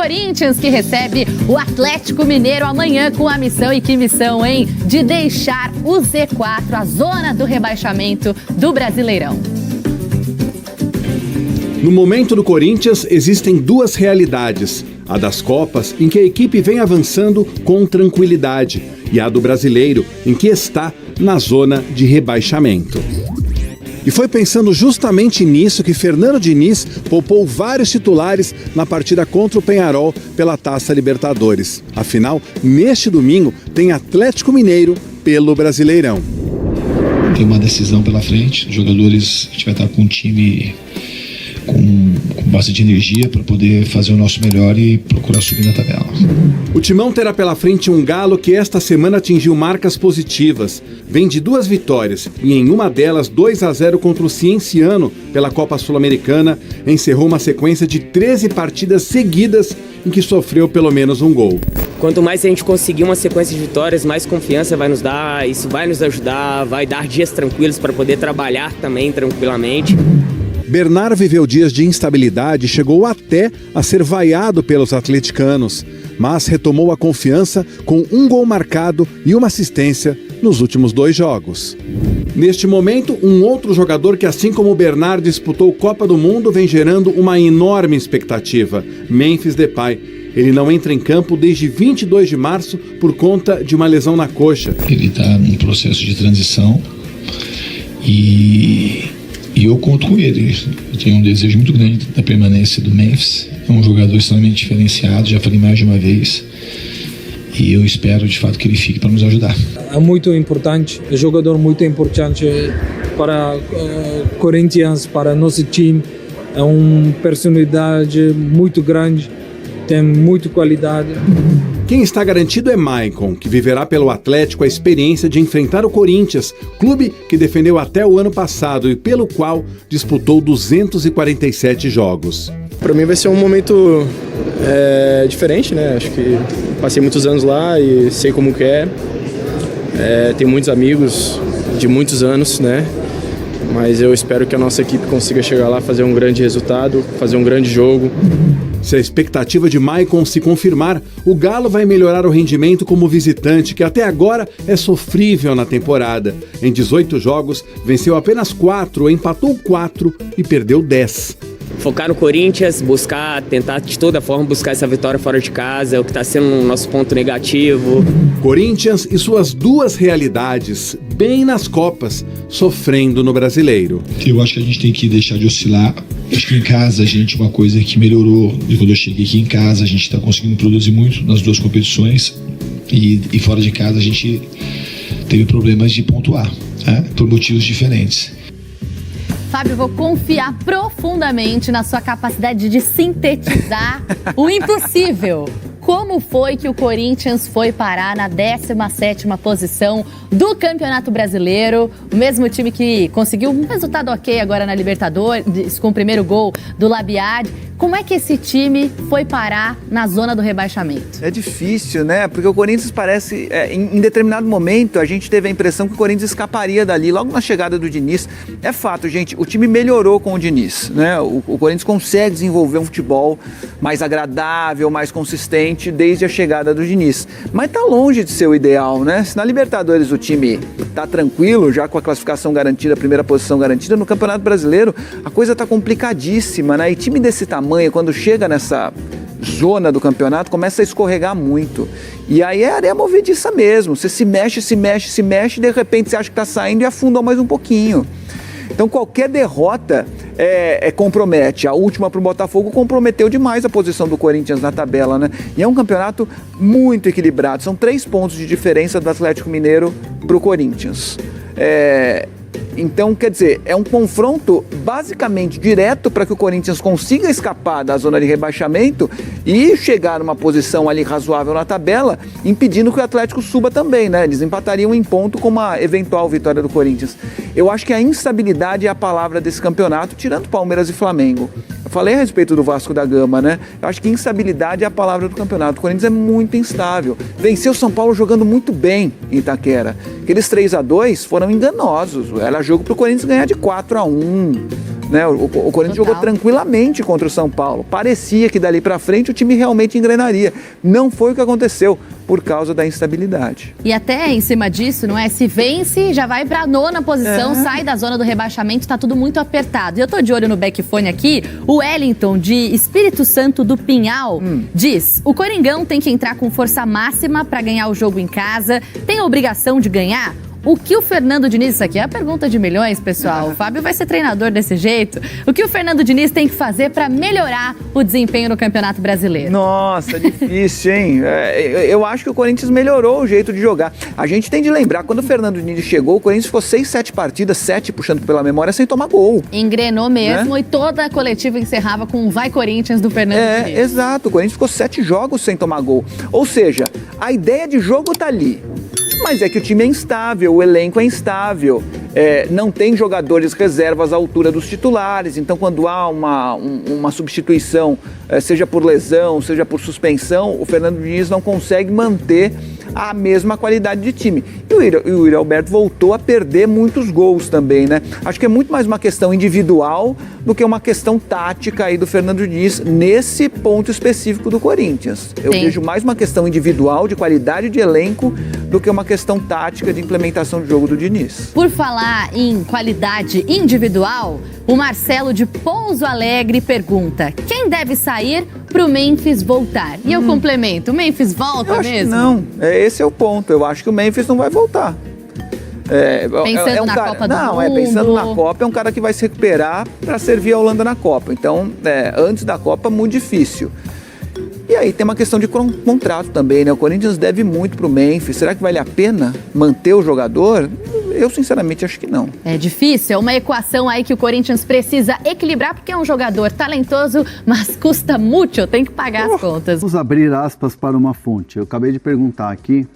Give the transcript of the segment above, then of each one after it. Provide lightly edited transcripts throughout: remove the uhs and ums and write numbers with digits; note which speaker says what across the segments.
Speaker 1: Corinthians, que recebe o Atlético Mineiro amanhã com a missão, e que missão, hein? De deixar o Z4, a zona do rebaixamento do Brasileirão.
Speaker 2: No momento do Corinthians, existem duas realidades. A das Copas, em que a equipe vem avançando com tranquilidade, e a do Brasileiro, em que está na zona de rebaixamento. E foi pensando justamente nisso que Fernando Diniz poupou vários titulares na partida contra o Peñarol pela Taça Libertadores. Afinal, neste domingo tem Atlético Mineiro pelo Brasileirão.
Speaker 3: Tem uma decisão pela frente, os jogadores, a gente vai estar com um time com bastante energia para poder fazer o nosso melhor e procurar subir na tabela.
Speaker 2: O Timão terá pela frente um Galo que esta semana atingiu marcas positivas. Vem de 2 vitórias e em uma delas 2-0 contra o Cienciano pela Copa Sul-Americana, encerrou uma sequência de 13 partidas seguidas em que sofreu pelo menos um gol.
Speaker 4: Quanto mais a gente conseguir uma sequência de vitórias, mais confiança vai nos dar, isso vai nos ajudar, vai dar dias tranquilos para poder trabalhar também tranquilamente.
Speaker 2: Bernard viveu dias de instabilidade e chegou até a ser vaiado pelos atleticanos, mas retomou a confiança com um gol marcado e uma assistência nos últimos 2 jogos. Neste momento, um outro jogador que, assim como o Bernard, disputou Copa do Mundo, vem gerando uma enorme expectativa: Memphis Depay. Ele não entra em campo desde 22 de março por conta de uma lesão na coxa.
Speaker 3: Ele está num processo de transição e eu conto com ele. Eu tenho um desejo muito grande da permanência do Memphis. É um jogador extremamente diferenciado, já falei mais de uma vez. E eu espero, de fato, que ele fique para nos ajudar.
Speaker 5: É muito importante, é um jogador muito importante para Corinthians, para nosso time. É uma personalidade muito grande, tem muita qualidade.
Speaker 2: Quem está garantido é Maicon, que viverá pelo Atlético a experiência de enfrentar o Corinthians, clube que defendeu até o ano passado e pelo qual disputou 247 jogos.
Speaker 6: Para mim vai ser um momento diferente, né? Acho que passei muitos anos lá e sei como que é. Tenho muitos amigos de muitos anos, né? Mas eu espero que a nossa equipe consiga chegar lá, fazer um grande resultado, fazer um grande jogo.
Speaker 2: Se a expectativa de Maicon se confirmar, o Galo vai melhorar o rendimento como visitante, que até agora é sofrível na temporada. Em 18 jogos, venceu apenas 4, empatou 4 e perdeu 10.
Speaker 4: Focar no Corinthians, tentar de toda forma buscar essa vitória fora de casa, é o que está sendo o nosso ponto negativo.
Speaker 2: Corinthians e suas duas realidades, bem nas Copas, sofrendo no Brasileiro.
Speaker 3: Eu acho que a gente tem que deixar de oscilar. Acho que em casa, uma coisa que melhorou, e quando eu cheguei aqui em casa, a gente está conseguindo produzir muito nas 2 competições, e fora de casa a gente teve problemas de pontuar, né? Por motivos diferentes.
Speaker 1: Fábio, vou confiar profundamente na sua capacidade de sintetizar o impossível. Como foi que o Corinthians foi parar na 17ª posição do Campeonato Brasileiro? O mesmo time que conseguiu um resultado ok agora na Libertadores, com o primeiro gol do Labiad. Como é que esse time foi parar na zona do rebaixamento?
Speaker 7: É difícil, né? Porque o Corinthians parece... em determinado momento, a gente teve a impressão que o Corinthians escaparia dali, logo na chegada do Diniz. É fato, gente, o time melhorou com o Diniz, né? O Corinthians consegue desenvolver um futebol mais agradável, mais consistente, desde a chegada do Diniz. Mas tá longe de ser o ideal, né? Se na Libertadores o time tá tranquilo, já com a classificação garantida, a primeira posição garantida, no Campeonato Brasileiro a coisa tá complicadíssima, né? E time desse tamanho, quando chega nessa zona do campeonato, começa a escorregar muito. E aí é areia movediça mesmo. Você se mexe, e de repente você acha que tá saindo e afundou mais um pouquinho. Então qualquer derrota compromete. A última para o Botafogo comprometeu demais a posição do Corinthians na tabela, né? E é um campeonato muito equilibrado. São 3 pontos de diferença do Atlético Mineiro para o Corinthians. Então, quer dizer, é um confronto basicamente direto para que o Corinthians consiga escapar da zona de rebaixamento e chegar numa posição ali razoável na tabela, impedindo que o Atlético suba também, né? Eles empatariam em ponto com uma eventual vitória do Corinthians. Eu acho que a instabilidade é a palavra desse campeonato, tirando Palmeiras e Flamengo. Eu falei a respeito do Vasco da Gama, né? Eu acho que instabilidade é a palavra do campeonato. O Corinthians é muito instável. Venceu o São Paulo jogando muito bem em Itaquera. Aqueles 3-2 foram enganosos. Era jogo para o Corinthians ganhar de 4-1. Né? O Corinthians jogou tranquilamente contra o São Paulo. Parecia que dali para frente o time realmente engrenaria. Não foi o que aconteceu por causa da instabilidade.
Speaker 1: E até em cima disso, não é? Se vence, já vai para a 9ª posição, sai da zona do rebaixamento, tá tudo muito apertado. E eu tô de olho no backfone aqui, o Wellington, de Espírito Santo do Pinhal, diz: o Coringão tem que entrar com força máxima para ganhar o jogo em casa, tem a obrigação de ganhar. O que o Fernando Diniz, isso aqui é a pergunta de milhões, pessoal. O Fábio vai ser treinador desse jeito. O que o Fernando Diniz tem que fazer para melhorar o desempenho no Campeonato Brasileiro?
Speaker 7: Nossa, difícil, hein? Eu acho que o Corinthians melhorou o jeito de jogar. A gente tem de lembrar, quando o Fernando Diniz chegou, o Corinthians ficou 6, 7 partidas, 7 puxando pela memória, sem tomar gol.
Speaker 1: Engrenou mesmo, e toda a coletiva encerrava com um vai Corinthians do Fernando Diniz.
Speaker 7: Exato. O Corinthians ficou 7 jogos sem tomar gol. Ou seja, a ideia de jogo tá ali. Mas é que o time é instável, o elenco é instável, não tem jogadores reservas à altura dos titulares, então quando há uma substituição, seja por lesão, seja por suspensão, o Fernando Diniz não consegue manter a mesma qualidade de time. E o Yuri Alberto voltou a perder muitos gols também, né? Acho que é muito mais uma questão individual do que uma questão tática aí do Fernando Diniz nesse ponto específico do Corinthians. Eu vejo mais uma questão individual, de qualidade de elenco, do que uma questão tática de implementação de jogo do Diniz.
Speaker 1: Por falar em qualidade individual, o Marcelo de Pouso Alegre pergunta: quem deve sair para o Memphis voltar? E eu complemento: o Memphis volta
Speaker 7: eu acho
Speaker 1: mesmo?
Speaker 7: Que não, esse é o ponto. Eu acho que o Memphis não vai voltar.
Speaker 1: Pensando na Copa do Mundo.
Speaker 7: Pensando na Copa, é um cara que vai se recuperar para servir a Holanda na Copa. Então, antes da Copa, muito difícil. E aí tem uma questão de contrato também, né? O Corinthians deve muito pro Memphis. Será que vale a pena manter o jogador? Eu, sinceramente, acho que não.
Speaker 1: É difícil, é uma equação aí que o Corinthians precisa equilibrar, porque é um jogador talentoso, mas custa muito, tem que pagar as contas.
Speaker 8: Vamos abrir aspas para uma fonte. Eu acabei de perguntar aqui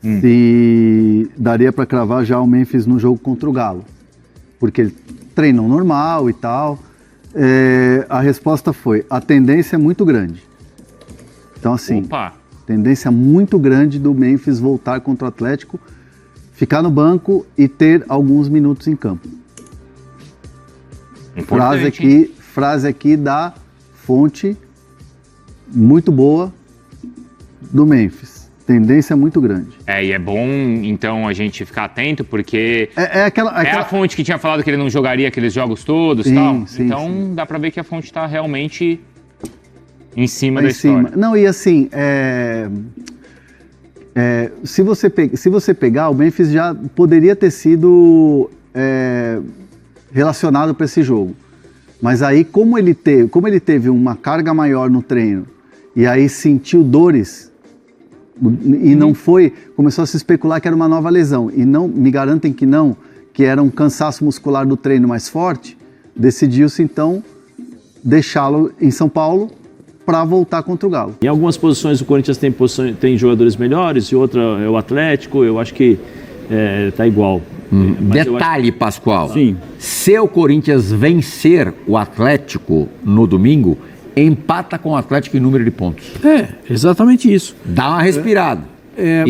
Speaker 8: se daria para cravar já o Memphis no jogo contra o Galo. Porque ele treinou normal e tal. A resposta foi: a tendência é muito grande. Então, assim, tendência muito grande do Memphis voltar contra o Atlético, ficar no banco e ter alguns minutos em campo. Frase aqui da fonte muito boa do Memphis. Tendência muito grande.
Speaker 9: E é bom, então, a gente ficar atento, porque é a fonte que tinha falado que ele não jogaria aqueles jogos todos e tal.
Speaker 8: Sim,
Speaker 9: então,
Speaker 8: sim.
Speaker 9: Dá pra ver que a fonte tá realmente em cima da história.
Speaker 8: Não, e assim, se você pegar, o Memphis já poderia ter sido relacionado para esse jogo. Mas aí, como ele teve uma carga maior no treino, e aí sentiu dores, e não foi, começou a se especular que era uma nova lesão, e não, me garantem que era um cansaço muscular do treino mais forte, decidiu-se então deixá-lo em São Paulo para voltar contra o Galo.
Speaker 10: Em algumas posições o Corinthians tem jogadores melhores, e outra é o Atlético, eu acho que tá igual.
Speaker 11: Detalhe, Pascoal.
Speaker 10: Sim.
Speaker 11: Se o Corinthians vencer o Atlético no domingo, empata com o Atlético em número de pontos.
Speaker 10: Exatamente isso.
Speaker 11: Dá uma respirada.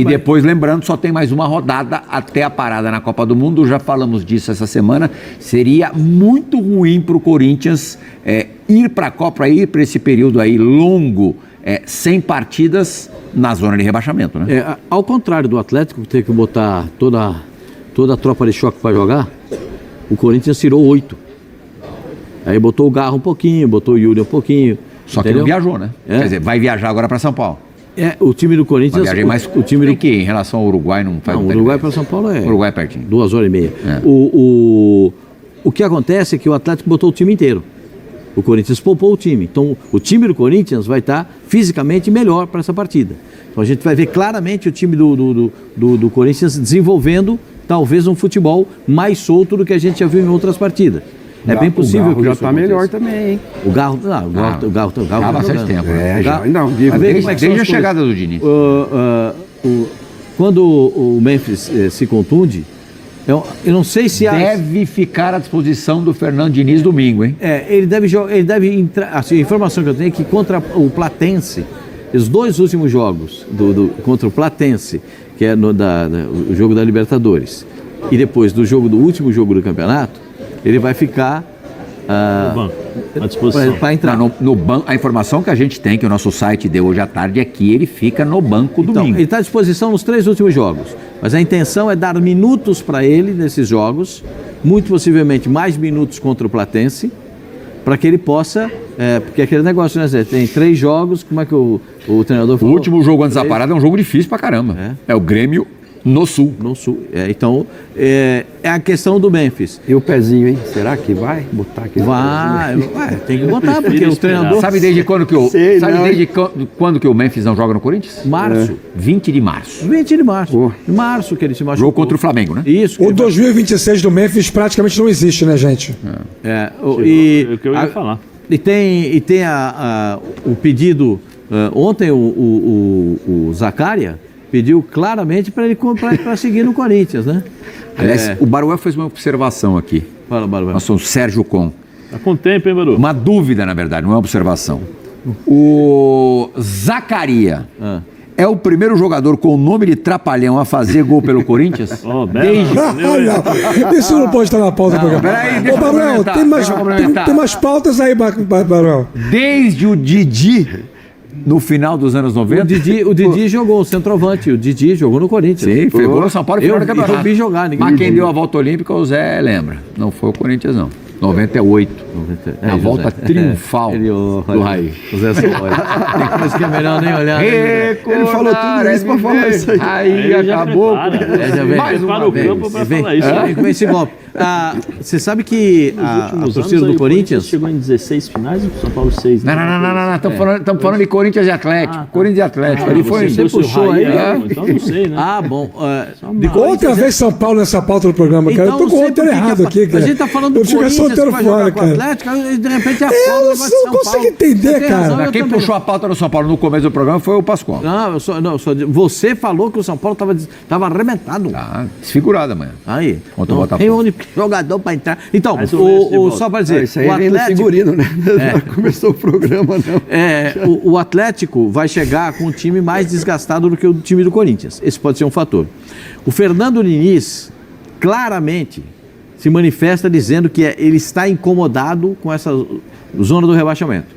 Speaker 11: Depois, lembrando, só tem mais uma rodada até a parada na Copa do Mundo. Já falamos disso essa semana. Seria muito ruim para o Corinthians ir para a Copa, ir para esse período aí longo, sem partidas na zona de rebaixamento, né?
Speaker 10: Ao contrário do Atlético, que teve que botar toda a tropa de choque para jogar, o Corinthians tirou 8. Aí botou o Garro um pouquinho, botou o Yuri um pouquinho.
Speaker 11: Só que não viajou, né? Quer dizer, vai viajar agora para São Paulo.
Speaker 10: O time do Corinthians...
Speaker 11: Vai viajar mais, o time que em relação ao Uruguai não faz...
Speaker 10: Não, o Uruguai para São Paulo
Speaker 11: O Uruguai é pertinho.
Speaker 10: 2 horas e meia. O que acontece é que o Atlético botou o time inteiro. O Corinthians poupou o time. Então, o time do Corinthians vai estar fisicamente melhor para essa partida. Então, a gente vai ver claramente o time do Corinthians desenvolvendo talvez um futebol mais solto do que a gente já viu em outras partidas. É bem possível que
Speaker 12: já está melhor também, hein?
Speaker 10: O Garro
Speaker 11: há bastante tempo.
Speaker 10: Desde
Speaker 11: a chegada do Diniz.
Speaker 10: Quando o Memphis se contunde, eu não sei se
Speaker 11: deve ficar à disposição do Fernando Diniz domingo, hein?
Speaker 10: Ele deve entrar. Assim, a informação que eu tenho é que contra o Platense, os 2 últimos jogos contra o Platense, que é o jogo da Libertadores, e depois do último jogo do campeonato, ele vai ficar à disposição. Para entrar.
Speaker 11: No banco, a informação que a gente tem, que o nosso site deu hoje à tarde, é que ele fica no banco domingo.
Speaker 10: Ele está à disposição nos 3 últimos jogos. Mas a intenção é dar minutos para ele nesses jogos, muito possivelmente mais minutos contra o Platense, para que ele possa... porque aquele negócio, né, Zé? Tem 3 jogos, como é que o treinador falou?
Speaker 11: O último jogo antes da parada é um jogo difícil pra caramba. É o Grêmio no Sul.
Speaker 10: No Sul. Então, é a questão do Memphis.
Speaker 12: E o pezinho, hein? Será que vai botar aqui?
Speaker 10: Vai, tem que botar, porque o treinador...
Speaker 11: Sabe desde quando que quando que o Memphis não joga no Corinthians?
Speaker 10: Março.
Speaker 11: 20 de março.
Speaker 10: 20 de março. Março que ele se machucou.
Speaker 11: Jogo contra o Flamengo, né?
Speaker 10: Isso.
Speaker 13: O 2026 do Memphis praticamente não existe, né, gente?
Speaker 14: O que eu ia falar.
Speaker 10: E tem o pedido... ontem o Zaccaria pediu claramente para ele para seguir no Corinthians, né?
Speaker 11: Aliás, o Baruel fez uma observação aqui.
Speaker 10: Fala, Baruel.
Speaker 11: Nós somos Sérgio Com.
Speaker 14: Tá com tempo, hein, Baru?
Speaker 11: Uma dúvida, na verdade, não é uma observação. O Zaccaria é o primeiro jogador com o nome de Trapalhão a fazer gol pelo Corinthians?
Speaker 13: Isso não pode estar na pauta do programa.
Speaker 11: Peraí, deixa eu
Speaker 13: Baruel, tem mais pautas aí, Baruel.
Speaker 11: Desde o Didi... No final dos anos 90?
Speaker 10: O Didi jogou, o centroavante. O Didi jogou no Corinthians.
Speaker 11: Sim, fez gol no São Paulo e final do campeonato.
Speaker 10: Eu vi jogar.
Speaker 11: Mas quem deu a volta olímpica, o Zé lembra. Não foi o Corinthians, não. 98. A volta triunfal do Raí.
Speaker 10: O Zé Soares. Tem coisa que é melhor nem olhar.
Speaker 11: Ele falou tudo isso pra falar isso aí. Aí acabou.
Speaker 14: Mais uma vez. Campo pra falar isso.
Speaker 10: Vem esse golpe. Você sabe que a torcida do Corinthians
Speaker 14: chegou em 16 finais e o São Paulo 6.
Speaker 11: Não. Estamos falando de Corinthians e Atlético. Corinthians e Atlético. Ali foi.
Speaker 14: Você puxou aí. Então não sei, né?
Speaker 10: Bom.
Speaker 13: Outra vez São Paulo nessa pauta do programa, cara. Eu tô com o roteiro errado aqui, cara.
Speaker 10: A gente tá falando do Corinthians que vai jogar com o Atlético, de repente a
Speaker 13: eu não consigo entender, cara.
Speaker 11: Quem puxou a pauta do São Paulo no começo do programa foi o Pascoal.
Speaker 10: Você falou que o São Paulo estava arrebentado.
Speaker 11: Desfigurado amanhã.
Speaker 10: Aí.
Speaker 11: Contra o Botafogo.
Speaker 10: Tem onde jogador para entrar. Então, só para dizer,
Speaker 12: isso aí o Atlético... figurino, né? Começou o programa, não.
Speaker 10: O Atlético vai chegar com um time mais desgastado do que o time do Corinthians. Esse pode ser um fator. O Fernando Diniz, claramente, se manifesta dizendo que ele está incomodado com essa zona do rebaixamento.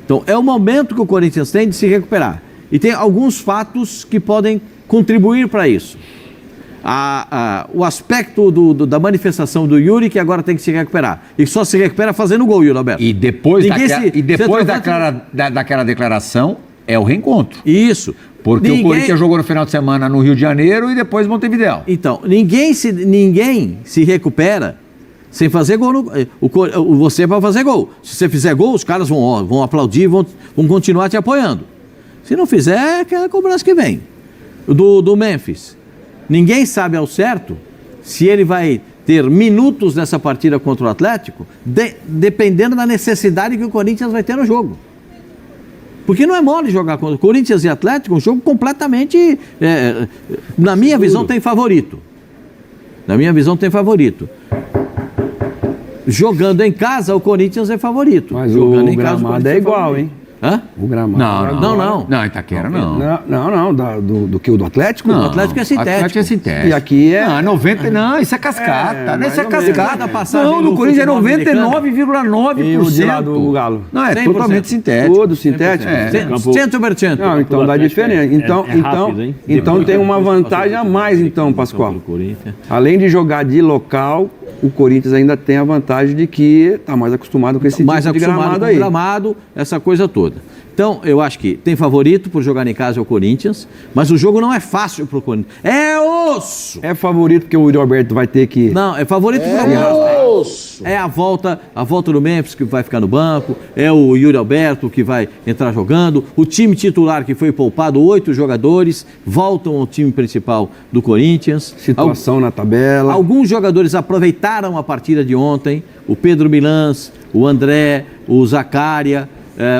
Speaker 10: Então, é o momento que o Corinthians tem de se recuperar. E tem alguns fatos que podem contribuir para isso. O aspecto da manifestação do Yuri, que agora tem que se recuperar. E só se recupera fazendo gol, Yuri Alberto.
Speaker 11: E depois daquela declaração, é o reencontro.
Speaker 10: Isso.
Speaker 11: Porque o Corinthians jogou no final de semana no Rio de Janeiro e depois Montevidéu.
Speaker 10: Então, ninguém se recupera sem fazer gol. Você vai fazer gol. Se você fizer gol, os caras vão aplaudir, vão continuar te apoiando. Se não fizer, é aquela cobrança que vem. Do Memphis. Ninguém sabe ao certo se ele vai ter minutos nessa partida contra o Atlético, dependendo da necessidade que o Corinthians vai ter no jogo. Porque não é mole jogar contra o Corinthians e Atlético, um jogo completamente... na minha visão, tem favorito. Jogando em casa, o Corinthians é favorito.
Speaker 12: Mas
Speaker 10: jogando
Speaker 12: o gramado é igual, hein?
Speaker 10: Hã?
Speaker 12: O gramado.
Speaker 10: Não,
Speaker 11: Itaquera não.
Speaker 12: Não, do que o do Atlético?
Speaker 10: Não, o Atlético é sintético.
Speaker 11: Atlético é sintético.
Speaker 12: E aqui é...
Speaker 11: 90, não, isso é cascata. Isso é cascata.
Speaker 10: Não,
Speaker 11: do Corinthians é 99,9%.
Speaker 12: E o de lá do Galo?
Speaker 11: Não, é totalmente sintético.
Speaker 12: Todo sintético?
Speaker 10: 100%.
Speaker 12: Não, então dá diferença. Então tem uma vantagem a mais, então, Pascoal. Além de jogar de local, o Corinthians ainda tem a vantagem de que está mais acostumado com esse tipo de gramado aí.
Speaker 10: Gramado, essa coisa toda. Então, eu acho que tem favorito por jogar em casa é o Corinthians, mas o jogo não é fácil pro Corinthians. É osso!
Speaker 12: É favorito porque o Yuri Alberto vai ter que...
Speaker 10: Não, é favorito porque osso! É a volta do Memphis que vai ficar no banco, é o Yuri Alberto que vai entrar jogando, o time titular que foi poupado, 8 jogadores, voltam ao time principal do Corinthians.
Speaker 12: Situação na tabela.
Speaker 10: Alguns jogadores aproveitaram a partida de ontem, o Pedro Milans, o André, o Zaccaria,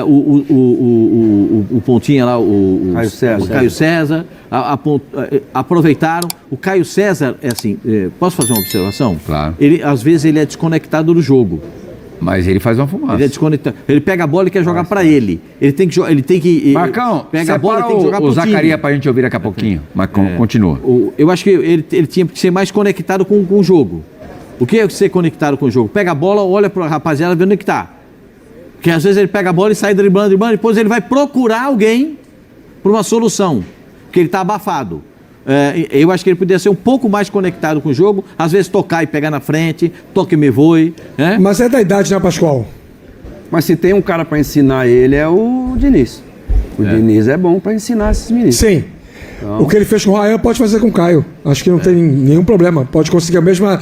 Speaker 10: o Pontinha lá, o Caio César, aproveitaram. O Caio César, posso fazer uma observação?
Speaker 11: Claro.
Speaker 10: Às vezes ele é desconectado do jogo.
Speaker 11: Mas ele faz uma fumaça.
Speaker 10: Ele é desconectado. Ele pega a bola e quer jogar para ele. Ele tem que
Speaker 11: Marcão,
Speaker 10: pega a bola e tem que jogar para o
Speaker 11: Zaccaria para a gente ouvir daqui a pouquinho. Mas continua.
Speaker 10: Eu acho que ele tinha que ser mais conectado com o jogo. O que é ser conectado com o jogo? Pega a bola, olha para a rapaziada, vendo onde que tá. Porque às vezes ele pega a bola e sai driblando, depois ele vai procurar alguém para uma solução, porque ele está abafado. Eu acho que ele poderia ser um pouco mais conectado com o jogo, às vezes tocar e pegar na frente, toque e me voe.
Speaker 13: Mas é da idade, né, Pascoal?
Speaker 12: Mas se tem um cara para ensinar ele é o Diniz. O Diniz é bom para ensinar esses meninos.
Speaker 13: Sim. Então... O que ele fez com o Ryan pode fazer com o Caio. Acho que não tem nenhum problema. Pode conseguir a mesma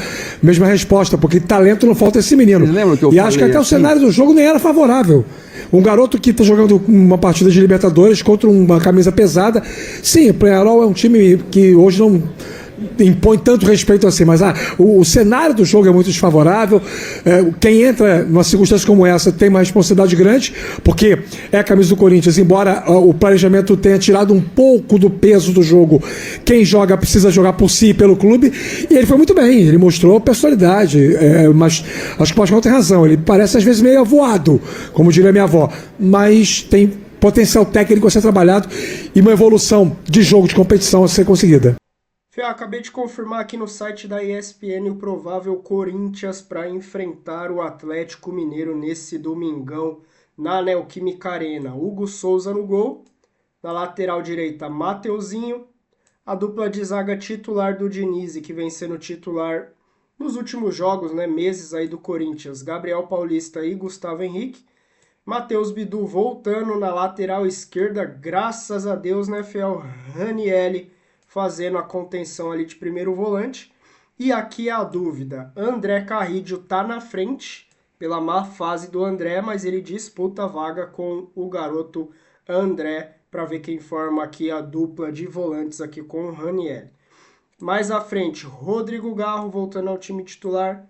Speaker 13: resposta, porque talento não falta esse menino. E acho que até o cenário do jogo nem era favorável. Um garoto que está jogando uma partida de Libertadores contra uma camisa pesada. Sim, o Penharol é um time que hoje não impõe tanto respeito assim, mas o cenário do jogo é muito desfavorável. Quem entra numa circunstância como essa tem uma responsabilidade grande, porque é a camisa do Corinthians, embora o planejamento tenha tirado um pouco do peso do jogo. Quem joga precisa jogar por si e pelo clube, e ele foi muito bem, ele mostrou personalidade, mas acho que o Pascoal tem razão, ele parece às vezes meio avoado, como diria minha avó, mas tem potencial técnico a ser trabalhado e uma evolução de jogo, de competição a ser conseguida.
Speaker 15: Fê, acabei de confirmar aqui no site da ESPN o provável Corinthians para enfrentar o Atlético Mineiro nesse domingão na Neoquímica Arena. Hugo Souza no gol, na lateral direita Mateuzinho, a dupla de zaga titular do Diniz, que vem sendo titular nos últimos jogos, meses aí do Corinthians, Gabriel Paulista e Gustavo Henrique, Matheus Bidu voltando na lateral esquerda, graças a Deus, Fel? Ranielli fazendo a contenção ali de primeiro volante. E aqui a dúvida, André Carrillo tá na frente pela má fase do André, mas ele disputa a vaga com o garoto André, para ver quem forma aqui a dupla de volantes aqui com o Ranielli. Mais à frente, Rodrigo Garro voltando ao time titular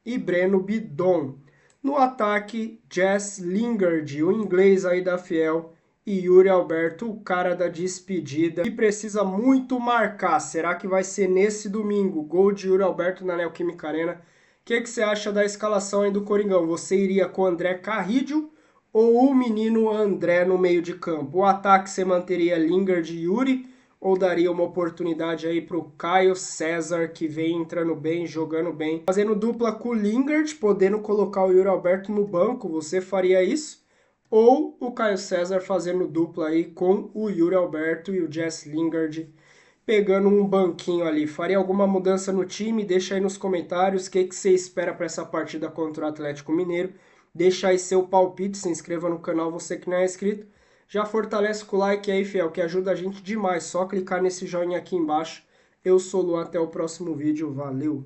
Speaker 15: e Breno Bidon. No ataque, Jess Lingard, o inglês aí da Fiel, e Yuri Alberto, o cara da despedida, que precisa muito marcar. Será que vai ser nesse domingo? Gol de Yuri Alberto na Neoquímica Arena. O que você acha da escalação aí do Coringão? Você iria com o André Carrillo ou o menino André no meio de campo? O ataque você manteria Lingard e Yuri ou daria uma oportunidade aí para o Caio César, que vem entrando bem, jogando bem, fazendo dupla com o Lingard, podendo colocar o Yuri Alberto no banco? Você faria isso? Ou o Caio César fazendo dupla aí com o Yuri Alberto e o Jess Lingard pegando um banquinho ali? Faria alguma mudança no time? Deixa aí nos comentários o que você espera para essa partida contra o Atlético Mineiro. Deixa aí seu palpite, se inscreva no canal você que não é inscrito. Já fortalece com o like aí, fiel, que ajuda a gente demais. Só clicar nesse joinha aqui embaixo. Eu sou o Luan, até o próximo vídeo. Valeu!